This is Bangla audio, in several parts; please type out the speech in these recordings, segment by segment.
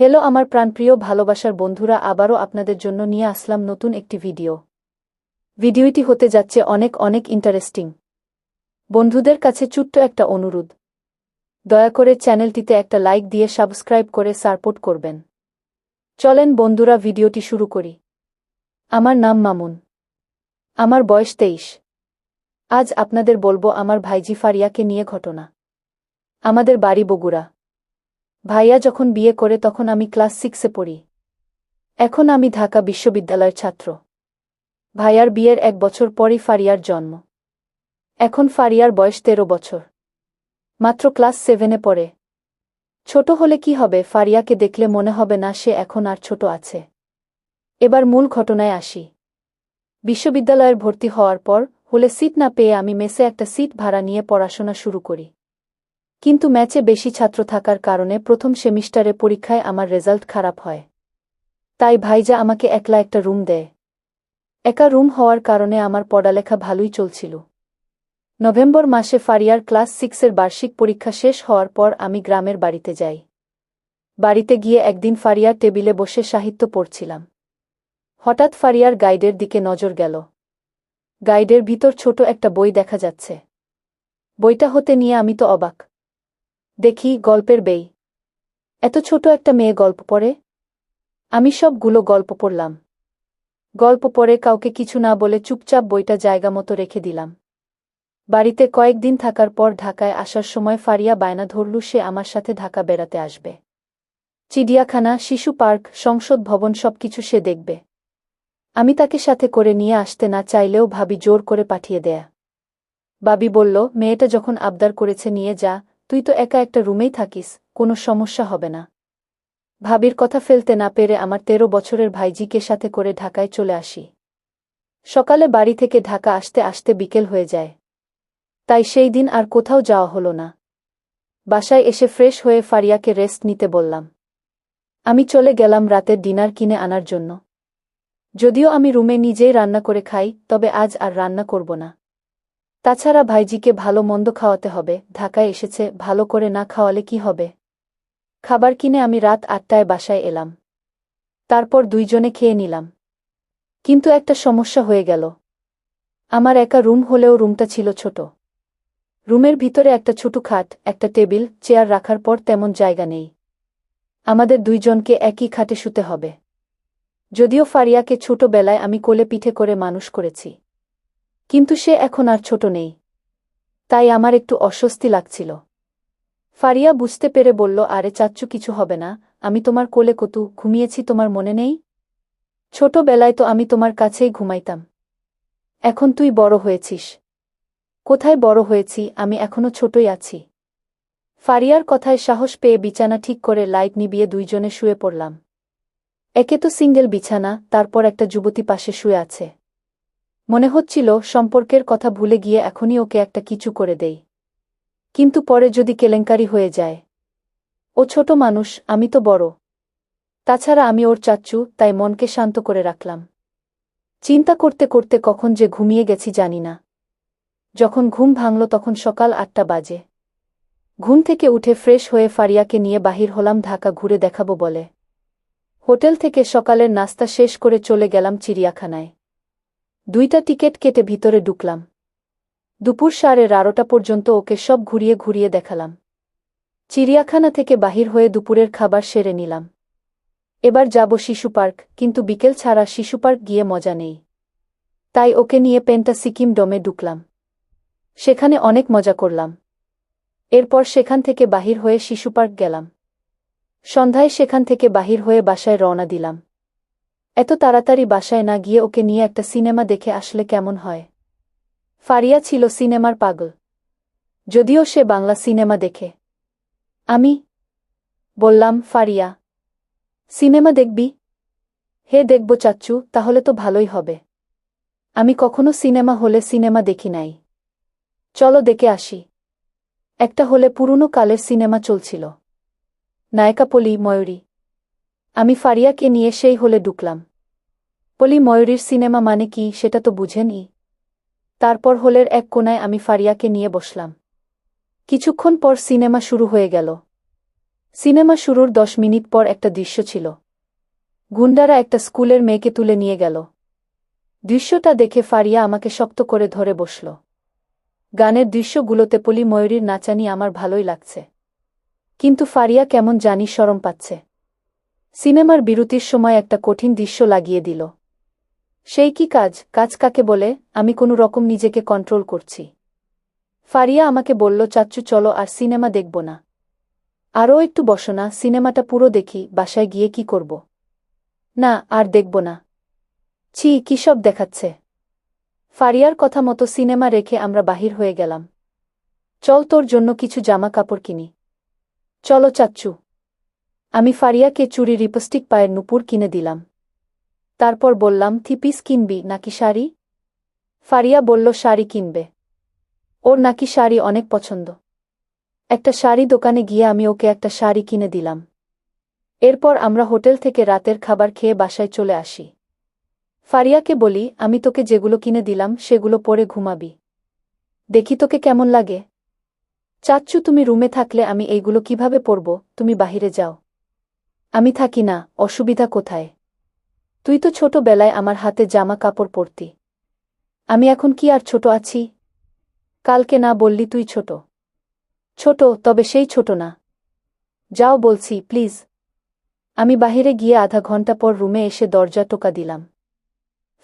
হ্যালো আমার প্রাণপ্রিয় ভালোবাসার বন্ধুরা, আবারও আপনাদের জন্য নিয়ে আসলাম নতুন একটি ভিডিওটি হতে যাচ্ছে অনেক অনেক ইন্টারেস্টিং। বন্ধুদের কাছে ছোট্ট একটা অনুরোধ, দয়া করে চ্যানেলটিতে একটা লাইক দিয়ে সাবস্ক্রাইব করে সাপোর্ট করবেন। চলেন বন্ধুরা, ভিডিওটি শুরু করি। আমার নাম মামুন, আমার বয়স 23। আজ আপনাদের বলবো আমার ভাইজি ফারিয়াকে নিয়ে ঘটনা। আমাদের বাড়ি বগুড়া। ভাইয়া যখন বিয়ে করে তখন আমি ক্লাস 6-এ পড়ি। এখন আমি ঢাকা বিশ্ববিদ্যালয়ের ছাত্র। ভাইয়ার বিয়ের 1 বছর পরই ফারিয়ার জন্ম। এখন ফারিয়ার বয়স 13 বছর, মাত্র ক্লাস 7-এ পড়ে। ছোট হলে কি হবে, ফারিয়াকে দেখলে মনে হবে না সে এখন আর ছোট আছে। এবার মূল ঘটনায় আসি। বিশ্ববিদ্যালয়ের ভর্তি হওয়ার পর হলে সিট না পেয়ে আমি মেসে একটা সিট ভাড়া নিয়ে পড়াশোনা শুরু করি। কিন্তু ম্যাচে বেশি ছাত্র থাকার কারণে প্রথম সেমিস্টারে পরীক্ষায় আমার রেজাল্ট খারাপ হয়। তাই ভাইজা আমাকে একলা একটা রুম দেয়। একা রুম হওয়ার কারণে আমার পড়ালেখা ভালোই চলছিল। নভেম্বর মাসে ফারিয়ার ক্লাস 6-এর বার্ষিক পরীক্ষা শেষ হওয়ার পর আমি গ্রামের বাড়িতে যাই। বাড়িতে গিয়ে একদিন ফারিয়ার টেবিলে বসে সাহিত্য পড়ছিলাম। হঠাৎ ফারিয়ার গাইডের দিকে নজর গেল। গাইডের ভিতর ছোট একটা বই দেখা যাচ্ছে। বইটা হতে নিয়ে আমি তো অবাক। দেখি গল্পের বই। এত ছোট একটা মেয়ে গল্প পড়ে? আমি সবগুলো গল্প পড়লাম। গল্প পড়ে কাউকে কিছু না বলে চুপচাপ বইটা জায়গা মতো রেখে দিলাম। বাড়িতে কয়েকদিন থাকার পর ঢাকায় আসার সময় ফারিয়া বায়না ধরল সে আমার সাথে ঢাকা বেড়াতে আসবে। চিড়িয়াখানা, শিশু পার্ক, সংসদ ভবন সবকিছু সে দেখবে। আমি তাকে সাথে করে নিয়ে আসতে না চাইলেও ভাবি জোর করে পাঠিয়ে দেয়া। বাবি বলল, মেয়েটা যখন আবদার করেছে নিয়ে যা, তুই তো একা একটা রুমেই থাকিস, কোনো সমস্যা হবে না। ভাবির কথা ফেলতে না পেরে আমার 13 বছরের ভাইজিকে সাথে করে ঢাকায় চলে আসি। সকালে বাড়ি থেকে ঢাকা আসতে আসতে বিকেল হয়ে যায়। তাই সেই দিন আর কোথাও যাওয়া হলো না। বাসায় এসে ফ্রেশ হয়ে ফারিয়াকে রেস্ট নিতে বললাম। আমি চলে গেলাম রাতের ডিনার কিনে আনার জন্য। যদিও আমি রুমে নিজেই রান্না করে খাই, তবে আজ আর রান্না করব না। তাছাড়া ভাইজিকে ভালো মন্দ খাওয়াতে হবে, ঢাকায় এসেছে, ভালো করে না খাওয়ালে কি হবে। খাবার কিনে আমি রাত 8টায় বাসায় এলাম। তারপর দুইজনে খেয়ে নিলাম। কিন্তু একটা সমস্যা হয়ে গেল। আমার একা রুম হলেও রুমটা ছিল ছোট। রুমের ভিতরে একটা ছোট খাট, একটা টেবিল, চেয়ার রাখার পর তেমন জায়গা নেই। আমাদের দুইজনকে একই খাটে শুতে হবে। যদিও ফারিয়াকে ছোটবেলায় আমি কোলে পিঠে করে মানুষ করেছি, কিন্তু সে এখন আর ছোট নেই। তাই আমার একটু অস্বস্তি লাগছিল। ফারিয়া বুঝতে পেরে বলল, আরে চাচ্চু, কিছু হবে না, আমি তোমার কোলে কতু ঘুমিয়েছি তোমার মনে নেই? ছোটবেলায় তো আমি তোমার কাছেই ঘুমাইতাম। এখন তুই বড় হয়েছিস। কোথায় বড় হয়েছি, আমি এখনো ছোটই আছি। ফারিয়ার কথায় সাহস পেয়ে বিছানা ঠিক করে লাইট নিভিয়ে দুইজনে শুয়ে পড়লাম। একে তো সিঙ্গেল বিছানা, তারপর একটা যুবতী পাশে শুয়ে আছে। মনে হচ্ছিল সম্পর্কের কথা ভুলে গিয়ে এখনই ওকে একটা কিছু করে দেই। কিন্তু পরে যদি কেলেঙ্কারি হয়ে যায়। ও ছোট মানুষ, আমি তো বড়। তাছাড়া আমি ওর চাচ্চু, তাই মনকে শান্ত করে রাখলাম। চিন্তা করতে করতে কখন যে ঘুমিয়ে গেছি জানি না। যখন ঘুম ভাঙল তখন সকাল 8টা বাজে। ঘুম থেকে উঠে ফ্রেশ হয়ে ফারিয়াকে নিয়ে বাহির হলাম ঢাকা ঘুরে দেখাবো বলে। হোটেল থেকে সকালের নাস্তা শেষ করে চলে গেলাম চিড়িয়াখানায়। 2টা টিকেট কেটে ভিতরে ঢুকলাম। দুপুর 12:30 পর্যন্ত ওকে সব ঘুরিয়ে ঘুরিয়ে দেখালাম। চিড়িয়াখানা থেকে বাহির হয়ে দুপুরের খাবার সেরে নিলাম। এবার যাব শিশু পার্ক, কিন্তু বিকেল ছাড়া শিশু পার্ক গিয়ে মজা নেই। তাই ওকে নিয়ে পেন্টা সিকিম ডোমে ঢুকলাম। সেখানে অনেক মজা করলাম। এরপর সেখান থেকে বাহির হয়ে শিশু পার্ক গেলাম। সন্ধ্যায় সেখান থেকে বাহির হয়ে বাসায় রওনা দিলাম। এত তাড়াতাড়ি বাসায় না গিয়ে ওকে নিয়ে একটা সিনেমা দেখে আসলে কেমন হয়? ফারিয়া ছিল সিনেমার পাগল। যদিও সে বাংলা সিনেমা দেখে। আমি বললাম, ফারিয়া, সিনেমা দেখবি? হে দেখব চাচ্চু, তাহলে তো ভালোই হবে। আমি কখনো সিনেমা হলে সিনেমা দেখি নাই। চলো দেখে আসি। একটা হলে পুরনো কালের সিনেমা চলছিল। নায়িকা পলি ময়ূরী। আমি ফারিয়াকে নিয়ে সেই হলে ঢুকলাম। পলি ময়ূরীর সিনেমা মানে কি সেটা তো বুঝেনি। তারপর হলের এক কোণায় আমি ফারিয়াকে নিয়ে বসলাম। কিছুক্ষণ পর সিনেমা শুরু হয়ে গেল। সিনেমা শুরুর 10 মিনিট পর একটা দৃশ্য ছিল। গুন্ডারা একটা স্কুলের মেয়েকে তুলে নিয়ে গেল। দৃশ্যটা দেখে ফারিয়া আমাকে শক্ত করে ধরে বসল। গানের দৃশ্যগুলোতে পলি ময়ূরীর নাচানি আমার ভালোই লাগছে, কিন্তু ফারিয়া কেমন জানি শরম পাচ্ছে। সিনেমার বিরতির সময় একটা কঠিন দৃশ্য লাগিয়ে দিল। সেই কি কাজ? কাজ কাকে বলে? আমি কোনো রকম নিজেকে কন্ট্রোল করছি। ফারিয়া আমাকে বলল, চাচ্চু চলো আর সিনেমা দেখব না। আরও একটু বসো না, সিনেমাটা পুরো দেখি, বাসায় গিয়ে কি করব? না, আর দেখব না। ছি, কী সব দেখাচ্ছে। ফারিয়ার কথা মতো সিনেমা রেখে আমরা বাহির হয়ে গেলাম। চল তোর জন্য কিছু জামা কাপড় কিনি। চলো চাচ্চু। আমি ফারিয়াকে চুড়ি, লিপস্টিক, পায়ের নুপুর কিনে দিলাম। তারপর বললাম, থ্রি পিস কিনবি নাকি শাড়ি? ফারিয়া বলল শাড়ি কিনবে। ওর নাকি শাড়ি অনেক পছন্দ। একটা শাড়ি দোকানে গিয়ে আমি ওকে একটা শাড়ি কিনে দিলাম। এরপর আমরা হোটেল থেকে রাতের খাবার খেয়ে বাসায় চলে আসি। ফারিয়াকে বলি, আমি তোকে যেগুলো কিনে দিলাম সেগুলো পরে ঘুমাবি, দেখি তোকে কেমন লাগে। চাচ্চু, তুমি রুমে থাকলে আমি এইগুলো কিভাবে পরব? তুমি বাহিরে যাও। আমি থাকি না, অসুবিধা কোথায়? তুই তো ছোটবেলায় আমার হাতে জামা কাপড় পরতি। আমি এখন কি আর ছোট আছি? কালকে না বললি তুই ছোট? ছোট, তবে সেই ছোট না। যাও বলছি, প্লিজ। আমি বাহিরে গিয়ে আধা ঘন্টা পর রুমে এসে দরজা টোকা দিলাম।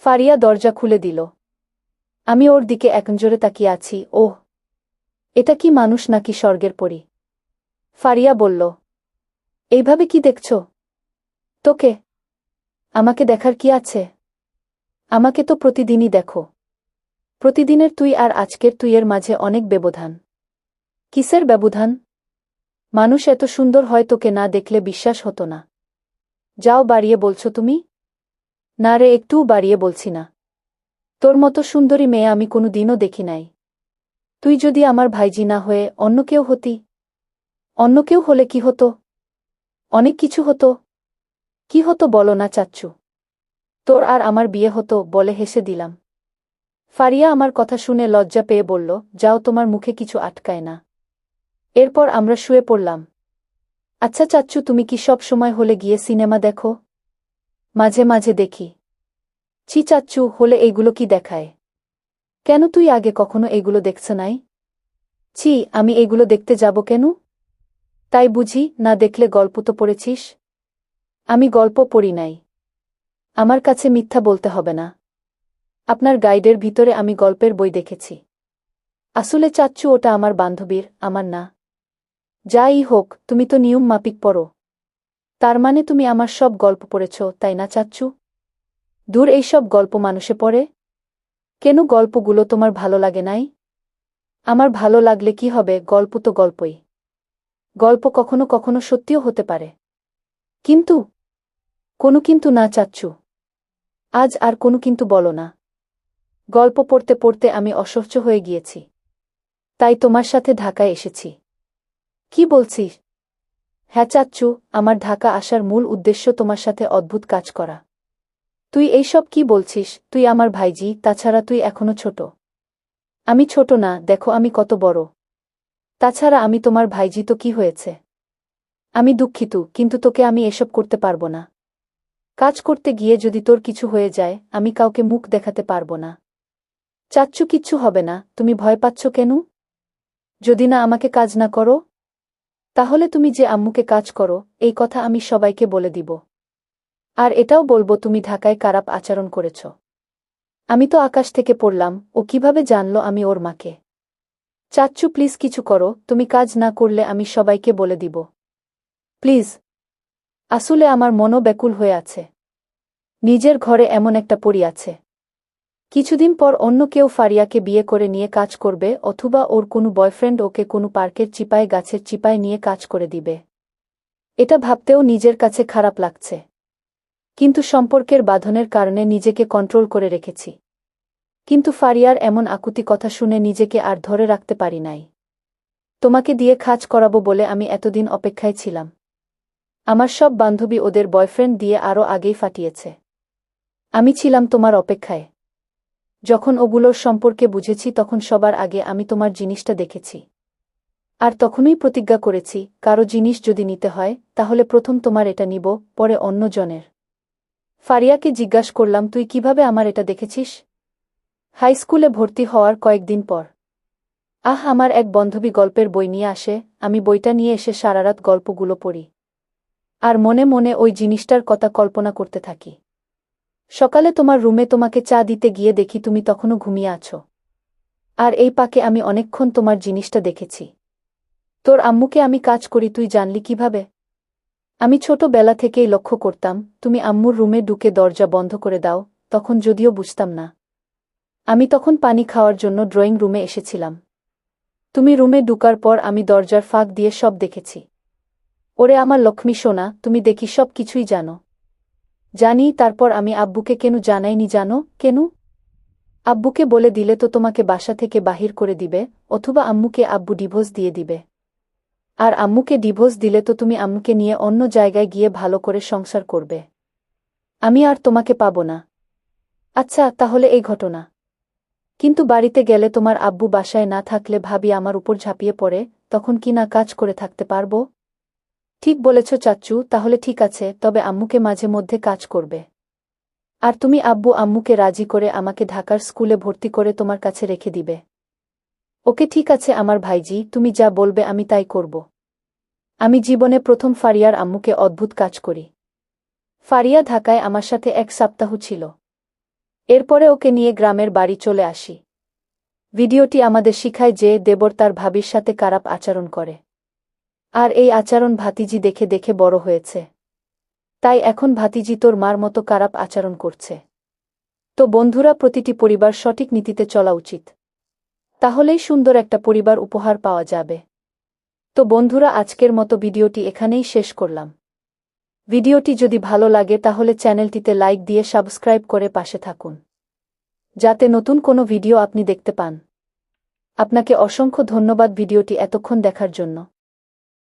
ফারিয়া দরজা খুলে দিল। আমি ওর দিকে একনজোরে তাকিয়ে আছি। ওহ, এটা কি মানুষ নাকি স্বর্গের পরী? ফারিয়া বলল, এইভাবে কি দেখছ? তোকে? আমাকে দেখার কি আছে? আমাকে তো প্রতিদিনই দেখো। প্রতিদিনের তুই আর আজকের তুইয়ের মাঝে অনেক ব্যবধান। কিসের ব্যবধান? মানুষ এত সুন্দর হয় তোকে না দেখলে বিশ্বাস হতো না। যাও, বাড়িয়ে বলছো তুমি? না রে, একটুও বাড়িয়ে বলছি না। তোর মতো সুন্দরী মেয়ে আমি কোনো দিনও দেখি নাই। তুই যদি আমার ভাইজি না হয়ে অন্য কেউ হতি। অন্য কেউ হলে কি হতো? অনেক কিছু হতো। কি হতো বলো না চাচ্চু? তোর আর আমার বিয়ে হতো, বলে হেসে দিলাম। ফারিয়া আমার কথা শুনে লজ্জা পেয়ে বলল, যাও, তোমার মুখে কিছু আটকায় না। এরপর আমরা শুয়ে পড়লাম। আচ্ছা চাচ্চু, তুমি কি সব সময় হলে গিয়ে সিনেমা দেখো? মাঝে মাঝে দেখি। ছি চাচ্চু, হলে এইগুলো কি দেখায়? কেন, তুই আগে কখনো এগুলো দেখছ নাই? ছি, আমি এগুলো দেখতে যাব কেন? তাই বুঝি? না দেখলে গল্প তো পড়েছিস। আমি গল্প পড়ি নাই। আমার কাছে মিথ্যা বলতে হবে না। আপনার গাইডের ভিতরে আমি গল্পের বই দেখেছি। আসলে চাচ্চু, ওটা আমার বান্ধবীর, আমার না। যাই হোক, তুমি তো নিয়ম মাফিক পড়ো। তার মানে তুমি আমার সব গল্প পড়েছ, তাই না চাচ্চু? দূর, এইসব গল্প মানুষে পড়ে? কেন, গল্পগুলো তোমার ভালো লাগে নাই? আমার ভালো লাগলে কি হবে, গল্প তো গল্পই। গল্প কখনো কখনো সত্যিও হতে পারে। কিন্তু? কোনো কিন্তু না চাচ্চু। আজ আর কোনো কিন্তু বলো না। গল্প পড়তে পড়তে আমি অসহ্য হয়ে গিয়েছি। তাই তোমার সাথে ঢাকায় এসেছি। কি বলছিস? হ্যাঁ চাচ্চু, আমার ঢাকা আসার মূল উদ্দেশ্য তোমার সাথে অদ্ভুত কাজ করা। তুই এইসব কি বলছিস? তুই আমার ভাইজি, তাছাড়া তুই এখনো ছোট। আমি ছোট না, দেখো আমি কত বড়। তাছাড়া আমি তোমার ভাইজি তো কি হয়েছে? আমি দুঃখিত, কিন্তু তোকে আমি এসব করতে পারবো না। কাজ করতে গিয়ে যদি তোর কিছু হয়ে যায়, আমি কাউকে মুখ দেখাতে পারবো না। চাচ্চু, কিচ্ছু হবে না, তুমি ভয় পাচ্ছ কেন? যদি না আমাকে কাজ না করো? তাহলে তুমি যে আম্মুকে কাজ করো, এই কথা আমি সবাইকে বলে দিব। আর এটাও বলবো তুমি ঢাকায় খারাপ আচরণ করেছ। আমি তো আকাশ থেকে পড়লাম, ও কিভাবে জানলো আমি ওর মাকে? চাচ্চু প্লিজ কিছু করো, তুমি কাজ না করলে আমি সবাইকে বলে দিব। প্লিজ। আসলে আমার মনও ব্যাকুল হয়ে আছে। নিজের ঘরে এমন একটা পরী আছে। কিছুদিন পর অন্য কেউ ফারিয়াকে বিয়ে করে নিয়ে কাজ করবে, অথবা ওর কোনো বয়ফ্রেন্ড ওকে কোনো পার্কের চিপায়, গাছের চিপায় নিয়ে কাজ করে দিবে। এটা ভাবতেও নিজের কাছে খারাপ লাগছে। কিন্তু সম্পর্কের বাঁধনের কারণে নিজেকে কন্ট্রোল করে রেখেছি। কিন্তু ফারিয়ার এমন আকুতি কথা শুনে নিজেকে আর ধরে রাখতে পারি নাই। তোমাকে দিয়ে কাজ করাবো বলে আমি এতদিন অপেক্ষায় ছিলাম। আমার সব বান্ধবী ওদের বয়ফ্রেন্ড দিয়ে আরও আগেই ফাটিয়েছে। আমি ছিলাম তোমার অপেক্ষায়। যখন ওগুলোর সম্পর্কে বুঝেছি তখন সবার আগে আমি তোমার জিনিসটা দেখেছি। আর তখনই প্রতিজ্ঞা করেছি, কারো জিনিস যদি নিতে হয় তাহলে প্রথম তোমার এটা নিব, পরে অন্য জনের। ফারিয়াকে জিজ্ঞাসা করলাম, তুই কিভাবে আমার এটা দেখেছিস? হাই স্কুলে ভর্তি হওয়ার কয়েকদিন পর। আমার এক বান্ধবী গল্পের বই নিয়ে আসে, আমি বইটা নিয়ে এসে সারারাত গল্পগুলো পড়ি। আর মনে মনে ওই জিনিসটার কথা কল্পনা করতে থাকি। সকালে তোমার রুমে তোমাকে চা দিতে গিয়ে দেখি তুমি তখনও ঘুমিয়ে আছো। আর এই পাকে আমি অনেকক্ষণ তোমার জিনিসটা দেখেছি। তোর আম্মুকে আমি কাজ করি তুই জানলি কিভাবে? আমি ছোটবেলা থেকেই লক্ষ্য করতাম, তুমি আম্মুর রুমে ঢুকে দরজা বন্ধ করে দাও, তখন যদিও বুঝতাম না। আমি তখন পানি খাওয়ার জন্য ড্রয়িং রুমে এসেছিলাম। তুমি রুমে ঢুকার পর আমি দরজার ফাঁক দিয়ে সব দেখেছি। ওরে আমার লক্ষ্মী সোনা, তুমি দেখি সব কিছুই জানো। জানি, তারপর আমি আব্বুকে কেন জানাইনি জানো? কেন? আব্বুকে বলে দিলে তো তোমাকে বাসা থেকে বাহির করে দিবে, অথবা আম্মুকে আব্বু ডিভোর্স দিয়ে দিবে। আর আম্মুকে ডিভোর্স দিলে তো তুমি আম্মুকে নিয়ে অন্য জায়গায় গিয়ে ভালো করে সংসার করবে। আমি আর তোমাকে পাবো না। আচ্ছা, তাহলে এই ঘটনা। কিন্তু বাড়িতে গেলে তোমার আব্বু বাসায় না থাকলে ভাবি আমার উপর ঝাঁপিয়ে পড়ে, তখন কি না কাজ করে থাকতে পারবো? ঠিক বলেছ চাচ্চু, তাহলে ঠিক আছে, তবে আম্মুকে মাঝে মধ্যে কাজ করবে। আর তুমি আব্বু আম্মুকে রাজি করে আমাকে ঢাকার স্কুলে ভর্তি করে তোমার কাছে রেখে দিবে। ওকে ঠিক আছে আমার ভাইজি, তুমি যা বলবে আমি তাই করব। আমি জীবনে প্রথম ফারিয়ার আম্মুকে অদ্ভুত কাজ করি। ফারিয়া ঢাকায় আমার সাথে 1 সপ্তাহ ছিল। এরপরে ওকে নিয়ে গ্রামের বাড়ি চলে আসি। ভিডিওটি আমাদের শিখায় যে দেবর তার ভাবির সাথে খারাপ আচরণ করে। আর এই আচরণ ভাতিজি দেখে দেখে বড় হয়েছে। তাই এখন ভাতিজি তোর মার মতো খারাপ আচরণ করছে। তো বন্ধুরা, প্রতিটি পরিবার সঠিক নীতিতে চলা উচিত। তাহলেই সুন্দর একটা পরিবার উপহার পাওয়া যাবে। তো বন্ধুরা, আজকের মতো ভিডিওটি এখানেই শেষ করলাম। ভিডিওটি যদি ভালো লাগে তাহলে চ্যানেলটিতে লাইক দিয়ে সাবস্ক্রাইব করে পাশে থাকুন, যাতে নতুন কোনো ভিডিও আপনি দেখতে পান। আপনাকে অসংখ্য ধন্যবাদ ভিডিওটি এতক্ষণ দেখার জন্য।